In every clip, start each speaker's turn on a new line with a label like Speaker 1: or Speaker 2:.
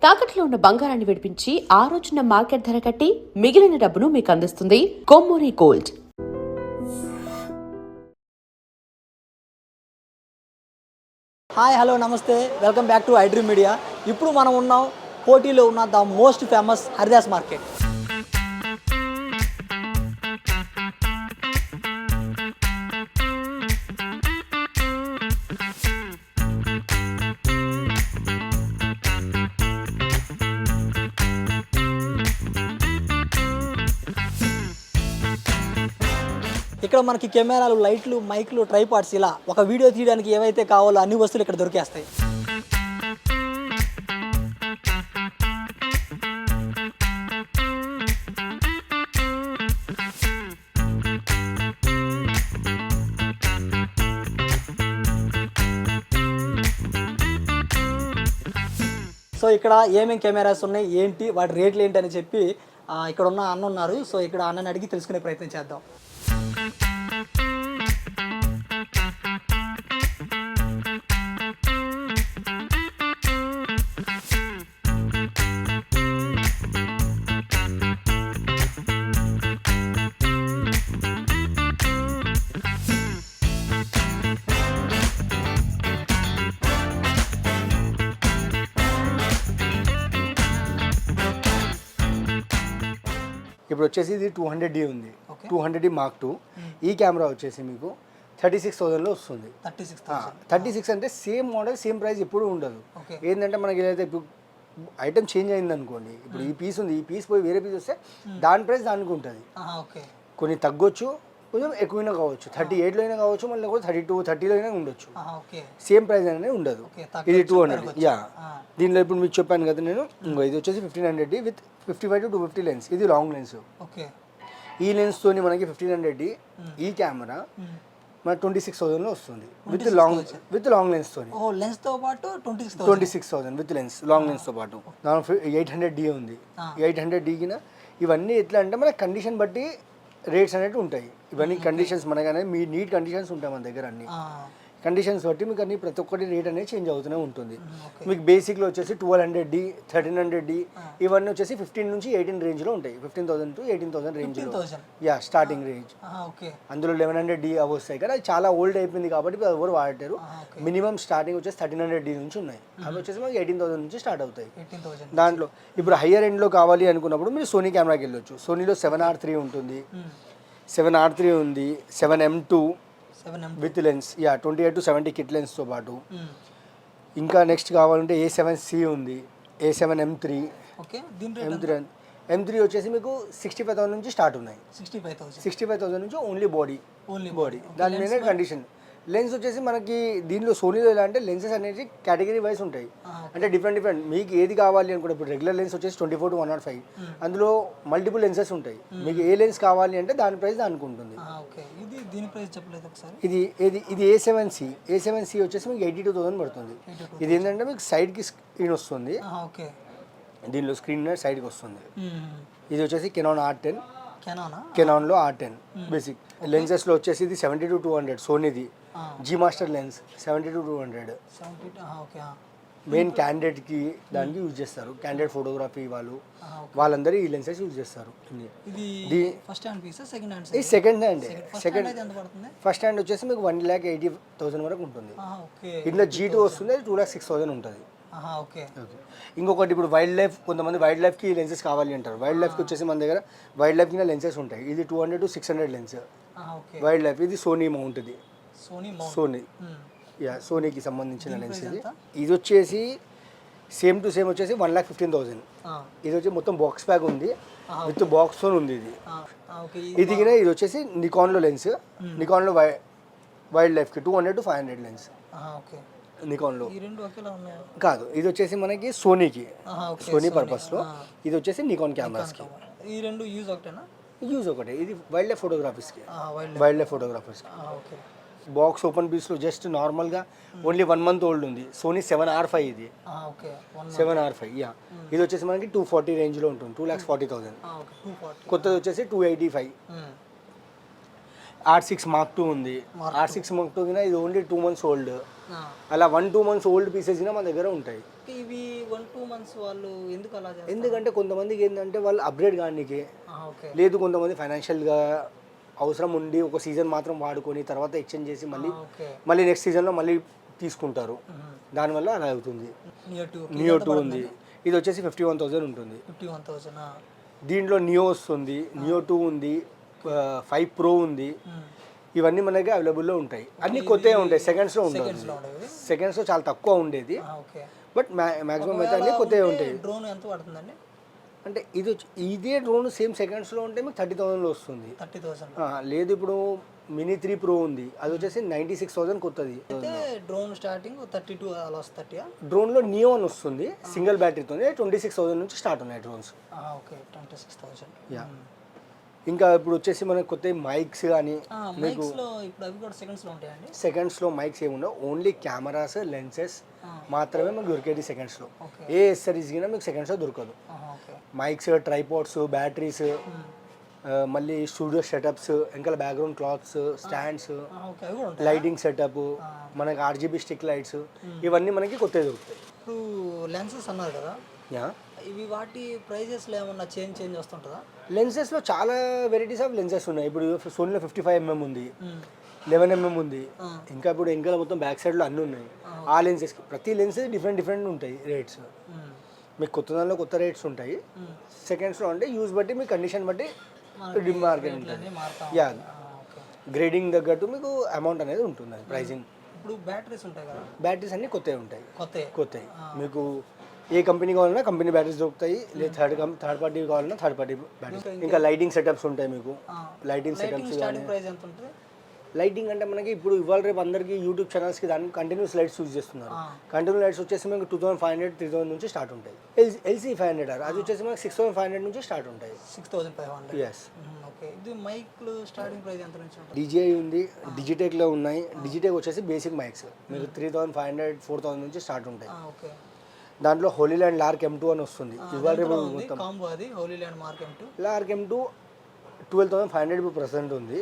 Speaker 1: తాకట్లో ఉన్న బంగారాన్ని విడిపించి ఆ రోజున మార్కెట్ ధర కట్టి మిగిలిన డబ్బును మీకు అందిస్తుంది కొమ్మూరి గోల్డ్.
Speaker 2: హాయ్ హలో నమస్తే, welcome back to iDream media. ఇప్పుడు మనం ఉన్నాం కోటిలో ఉన్న the most famous Haridas market. ఇక్కడ మనకి కెమెరాలు, లైట్లు, మైక్లు, ట్రైపాడ్స్ ఇలా ఒక వీడియో తీయడానికి ఏవైతే కావాలో అన్ని వస్తువులు ఇక్కడ దొరికేస్తాయి. సో ఇక్కడ ఏమేమి కెమెరాస్ ఉన్నాయి, ఏంటి వాటి రేట్లు ఏంటి అని చెప్పి ఇక్కడ ఉన్న అన్న ఉన్నారు. సో ఇక్కడ అన్నని అడిగి తెలుసుకునే ప్రయత్నం చేద్దాం.
Speaker 3: ఇప్పుడు వచ్చేసి ఇది 200D ఉంది, 200D Mark II. ఈ కెమెరా వచ్చేసి మీకు 36,000లో వస్తుంది. 36 అంటే సేమ్ మోడల్ సేమ్ ప్రైస్ ఎప్పుడు ఉండదు. ఏంటంటే మనకి ఏదైతే ఇప్పుడు ఐటమ్ చేంజ్ అయింది అనుకోండి, ఇప్పుడు ఈ పీస్ ఉంది, ఈ పీస్ పోయి వేరే పీస్ వస్తే దాని ప్రైస్ దానికి ఉంటుంది. కొన్ని తగ్గొచ్చు, కొంచెం ఎక్కువైనా కావచ్చు, 38లో అయినా కావచ్చు, మళ్ళీ కూడా 32, 30లో అయినా ఉండొచ్చు. సేమ్ ప్రైస్ అనేది ఉండదు. ఇది 200. యా, దీనిలో ఇప్పుడు మీకు చెప్పాను కదా నేను, ఇది వచ్చేసి 1500D విత్ 55 to 250 లెన్స్. ఇది లాంగ్ లెన్స్. ఈ లెన్స్ తోని మనకి 1500D ఈ కెమెరా మన 26,000లో వస్తుంది విత్ లాంగ్ లెన్స్ తోని.
Speaker 2: లెన్స్ తో పాటు
Speaker 3: 26,000 విత్ లెన్స్, లాంగ్ లెన్స్ తో పాటు. 800D ఉంది. 800D కిన ఇవన్నీ ఎట్లా అంటే మన కండిషన్ బట్టి రేట్స్ అనేవి ఉంటాయి. ఇవన్నీ కండిషన్స్ మనకనే మీ నీట్ కండిషన్స్ ఉంటాయి మన దగ్గర. అన్ని కండిషన్స్ బట్టి మీకు అన్ని ప్రతి ఒక్కటి రేట్ అనేది చేంజ్ అవుతూనే ఉంటుంది. మీకు బేసిక్లో వచ్చేసి 1200D, 1300D ఇవన్నీ వచ్చేసి 15 నుంచి 18 రేంజ్లో ఉంటాయి. 15,000 to 18,000 రేంజ్లో. Yeah, starting range. అందులో 1100D అవి వస్తాయి కదా, అది చాలా ఓల్డ్ అయిపోయింది కాబట్టి అది ఎవరు వాడతారు. మినిమం స్టార్టింగ్ వచ్చేసి 1300D నుంచి ఉన్నాయి. అవి వచ్చేసి మనకి 18,000 నుంచి స్టార్ట్ అవుతాయి. దాంట్లో ఇప్పుడు హయ్యర్ ఎండ్లో కావాలి అనుకున్నప్పుడు మీరు సోనీ కెమెరాకి వెళ్ళొచ్చు. సోనీలో 7R3 ఉంటుంది, 7R3 ఉంది, 7M2 with lens. Yeah, 28 to 70 kit లెన్స్తో పాటు. ఇంకా నెక్స్ట్ కావాలంటే A7C ఉంది, A7M3. M3 వచ్చేసి మీకు 65,000 నుంచి స్టార్ట్ ఉన్నాయి. 65,000 నుంచి ఓన్లీ బాడీ. దాని మీద కండిషన్. లెన్స్ వచ్చేసి మనకి దీనిలో సోనీలో ఎలా అంటే లెన్సెస్ అనేది కేటగిరీ వైజ్ ఉంటాయి. అంటే డిఫరెంట్ మీకు ఏది కావాలి అనుకుంటే, ఇప్పుడు రెగ్యులర్ లెన్స్ వచ్చేసి 24 to 105, అందులో మల్టిపుల్ లెన్సెస్ ఉంటాయి. మీకు ఏ లెన్స్ కావాలి అంటే దాని ప్రైస్ దానికి ఉంటుంది. ఇది A7C వచ్చేసి మీకు 82,000 పడుతుంది. ఇది ఏంటంటే మీకు సైడ్కి స్క్రీన్ వస్తుంది, దీనిలో స్క్రీన్ సైడ్కి వస్తుంది. ఇది వచ్చేసి కెనాన్లో R10 బేసిక్. లెన్సెస్లో వచ్చేసి ఇది 70 to 200 సోనీది G master lens. 70 to 200 main క్యాండిడేట్కి దానికి యూజ్ చేస్తారు. క్యాండిడేట్ ఫోటోగ్రఫీ వాళ్ళందరూ ఈ లెన్సెస్ యూజ్ చేస్తారు. ఇది సెకండ్ హ్యాండ్. ఫస్ట్ హ్యాండ్ వచ్చేసి మీకు 1,80,000 వరకు ఉంటుంది. ఇందులో G2 వస్తుంది, అది 2,06,000 ఉంటుంది. ఇంకొకటి ఇప్పుడు వైల్డ్ లైఫ్, కొంతమంది వైల్డ్ లైఫ్కి లెన్సెస్ కావాలి అంటారు. వైల్డ్ లైఫ్కి వచ్చేసి మన దగ్గర వైల్డ్ లైఫ్ కింద లెన్సెస్ ఉంటాయి. ఇది 200 to 600 లెన్స్ వైల్డ్ లైఫ్. ఇది సోనీ మౌంట్. ఇది సోనీ, యా, సోనీకి సంబంధించిన లెన్స్. ఇది వచ్చేసి సేమ్ టు సేమ్ వచ్చేసి 1,15,000. ఇది వచ్చి మొత్తం బాక్స్ ప్యాక్ ఉంది, విత్ బాక్స్ ఉంది. ఇది ఇది వచ్చేసి నికాన్లో లెన్స్. నికాన్లో వైల్డ్ లైఫ్కి 200 to 500 లెన్స్. నికాన్లో కాదు, ఇది వచ్చేసి మనకి సోనీకి, సోనీ పర్పస్లో. ఇది వచ్చేసి నికాన్ కెమెరాస్కి. యూజ్ ఒకటే. ఇది వైల్డ్ లైఫ్ ఫోటోగ్రాఫర్స్కి. బాక్స్ ఓపెన్ పీస్లో జస్ట్ నార్మల్గా ఓన్లీ 1 month ఓల్డ్ ఉంది. సోనీ 7R5 ఇది. 7R5. యా, ఇది వచ్చేసి మనకి 240 రేంజ్లో ఉంటుంది, 2,40,000. కొత్తది వచ్చేసి 285. R6 Mark II ఉంది. R6 Mark II ఇది ఓన్లీ 2 months ఓల్డ్. అలా 1-2 months ఓల్డ్ పీసెస్ మన దగ్గర ఉంటాయి.
Speaker 2: అంటే ఇవి 1-2 months వాళ్ళు ఎందుకు అలా చేస్తారు?
Speaker 3: ఎందుకంటే కొంతమందికి ఏంటంటే వాళ్ళు అప్గ్రేడ్ కానీకి,
Speaker 2: ఓకే.
Speaker 3: లేదు కొంతమంది ఫైనాన్షియల్గా అవసరం ఉండి ఒక సీజన్ మాత్రం వాడుకొని తర్వాత ఎక్స్చేంజ్ చేసి
Speaker 2: ఓకే.
Speaker 3: మళ్ళీ నెక్స్ట్ సీజన్లో మళ్ళీ తీసుకుంటారు. దానివల్ల అలా అవుతుంది. నియో 2 ఉంది, ఇది వచ్చేసి 51,000 ఉంటుంది.
Speaker 2: 51,000.
Speaker 3: దీంట్లో నియో వస్తుంది, నియో 2 ఉంది, 5 Pro ఉంది. ఇవన్నీ మనకి అవైలబుల్లో ఉంటాయి. అన్ని కొత్తగా ఉంటాయి, సెకండ్స్లో ఉండవు. సెకండ్స్లో చాలా తక్కువ ఉండేది, బట్ మ్యాక్సిమం అయితే అన్ని కొత్తగా ఉంటాయి.
Speaker 2: డ్రోన్ ఎంత పడుతుందండి?
Speaker 3: అంటే ఇదే డ్రోన్ సేమ్ సెకండ్స్లో ఉంటే మీకు 30,000లో వస్తుంది.
Speaker 2: 30,000.
Speaker 3: లేదు ఇప్పుడు మినీ 3 Pro ఉంది, అది వచ్చేసి 96,000 కొత్తది.
Speaker 2: అయితే డ్రోన్ స్టార్టింగ్ 32 అలా వస్తుంది.
Speaker 3: డ్రోన్లో నియో అని వస్తుంది సింగిల్ బ్యాటరీతో, 26,000 నుంచి స్టార్ట్ ఉన్నాయి డ్రోన్స్.
Speaker 2: ఓకే, 26,000.
Speaker 3: యా. ఇంకా ఇప్పుడు వచ్చేసి మనకి కొత్త మైక్స్ కానీ మీకు
Speaker 2: ఇప్పుడు అవి కూడా సెకండ్స్లో ఉంటాయండి.
Speaker 3: సెకండ్స్లో మైక్స్ ఏముండవు, ఓన్లీ కెమెరాస్ లెన్సెస్ మాత్రమే మనకు దొరికేది సెకండ్స్లో. ఏ ఎస్సరీస్ కింద మీకు సెకండ్స్లో దొరకదు. మైక్స్, ట్రైపాడ్స్, బ్యాటరీస్, మళ్ళీ స్టూడియో సెటప్స్, ఇంకా background clothes, stands, lighting setup, మనకి RGB స్టిక్ లైట్స్, ఇవన్నీ మనకి కొత్తవి దొరుకుతాయి.
Speaker 2: ఇప్పుడు లెన్సెస్ అన్నారు కదా,
Speaker 3: యా.
Speaker 2: ఇవి వాటి ప్రైజెస్లో ఏమన్నా చేంజ్ వస్తుంటుందా?
Speaker 3: లెన్సెస్లో చాలా వెరైటీస్ ఆఫ్ లెన్సెస్ ఉన్నాయి. ఇప్పుడు సోనీలో 55mm ఉంది, 11mm ఉంది, ఇంకా ఇప్పుడు ఇంకా మొత్తం బ్యాక్ సైడ్లో అన్నీ ఉన్నాయి. ఆ లెన్సెస్కి ప్రతి లెన్స్ డిఫరెంట్ ఉంటాయి రేట్స్. మీకు కొత్త దానిలో కొత్త రేట్స్ ఉంటాయి, సెకండ్స్లో అంటే యూజ్ బట్టి మీ కండిషన్ బట్టి మార్కెట్ ఉంటుంది. యా, గ్రేడింగ్ తగ్గట్టు మీకు అమౌంట్ అనేది ఉంటుంది, అది ప్రైజింగ్.
Speaker 2: ఇప్పుడు బ్యాటరీస్ ఉంటాయి కదా,
Speaker 3: బ్యాటరీస్ అన్నీ కొత్తవి ఉంటాయి. కొత్తవి మీకు ఏ కంపెనీ కావాలన్నా కంపెనీ బ్యాటరీస్ దొరుకుతాయి, లేదు థర్డ్ పార్టీ కావాలన్నా థర్డ్ పార్టీ బ్యాటరీస్. ఇంకా లైటింగ్ సెటప్స్ ఉంటాయి మీకు, లైటింగ్ సెటప్స్ కానీ. లైటింగ్ అంటే మనకి ఇప్పుడు ఇవాళ రేపు అందరికీ యూట్యూబ్ ఛానల్స్కి దానికి కంటిన్యూస్ లైట్స్ యూజ్ చేస్తున్నారు. కంటిన్యూ లైట్స్ వచ్చేసి మనకి 2,500, 3,000 నుంచి స్టార్ట్ ఉంటాయి. LC 500R అది వచ్చేసి మనకి 6,500 నుంచి స్టార్ట్ ఉంటాయి.
Speaker 2: 6,500.
Speaker 3: ఎస్.
Speaker 2: ఓకే. ఇది మైక్లు స్టార్టింగ్ ప్రైస్ ఎంత నుంచి ఉంటుంది?
Speaker 3: DJI ఉంది, డిజిటెక్లో ఉన్నాయి. డిజిటెక్ వచ్చేసి బేసిక్ మైక్స్ మీకు 3,500, 4,000 నుంచి స్టార్ట్ ఉంటాయి.
Speaker 2: ఓకే.
Speaker 3: దాంట్లో హోలీ ల్యాండ్ లార్క్ M2 అని వస్తుంది. ఇవాళ రేపు మొత్తం
Speaker 2: కాంబో అది Holi land mark M2.
Speaker 3: Lark M2 12,500 ఇప్పుడు ప్రెసెంట్ ఉంది.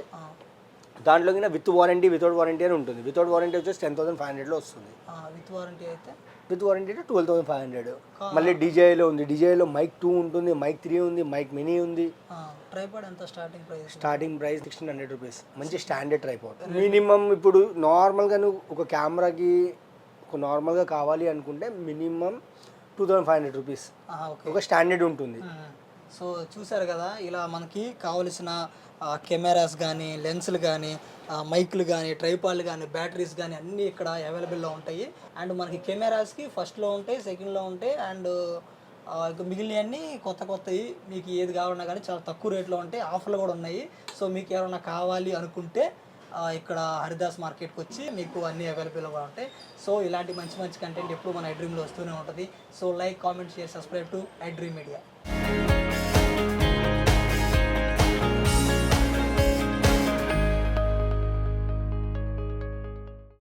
Speaker 3: దాంట్లో కింద విత్ వారంటీ, వితౌట్ వారంటీ అని ఉంటుంది. వితౌట్ వారంటీ వచ్చేసి 10,500లో వస్తుంది.
Speaker 2: విత్ వారంటీ అయితే
Speaker 3: 12,500. మళ్ళీ DJIలో ఉంది, DJIలో మైక్ 2 ఉంటుంది, మైక్ 3 ఉంది, మైక్ మినీ ఉంది.
Speaker 2: ట్రైపాడ్ ఎంత starting price?
Speaker 3: Starting price 1,600 rupees. మంచి స్టాండర్డ్ ట్రైపాడ్. మినిమం ఇప్పుడు నార్మల్గా నువ్వు ఒక కెమెరాకి ఒక నార్మల్గా కావాలి అనుకుంటే మినిమం 2,500 రూపీస్ ఒక స్టాండర్డ్ ఉంటుంది.
Speaker 2: సో చూసారు కదా, ఇలా మనకి కావలసిన కెమెరాస్ కానీ, లెన్సులు కానీ, మైక్లు కానీ, ట్రైపాడ్లు కానీ, బ్యాటరీస్ కానీ అన్నీ ఇక్కడ అవైలబుల్లో ఉంటాయి. అండ్ మనకి కెమెరాస్కి ఫస్ట్లో ఉంటాయి, సెకండ్లో ఉంటాయి, అండ్ ఇంకా మిగిలినవన్నీ కొత్తవి. మీకు ఏది కావాలన్నా కానీ చాలా తక్కువ రేట్లో ఉంటాయి, ఆఫర్లు కూడా ఉన్నాయి. సో మీకు ఎవరైనా కావాలి అనుకుంటే ఇక్కడ హరిదాస్ మార్కెట్కి వచ్చి మీకు అన్నీ అవైలబుల్గా ఉంటాయి. సో ఇలాంటి మంచి కంటెంట్ ఎప్పుడు మన iDreamలో వస్తూనే ఉంటుంది. So like, comment, share, subscribe to iDream Media.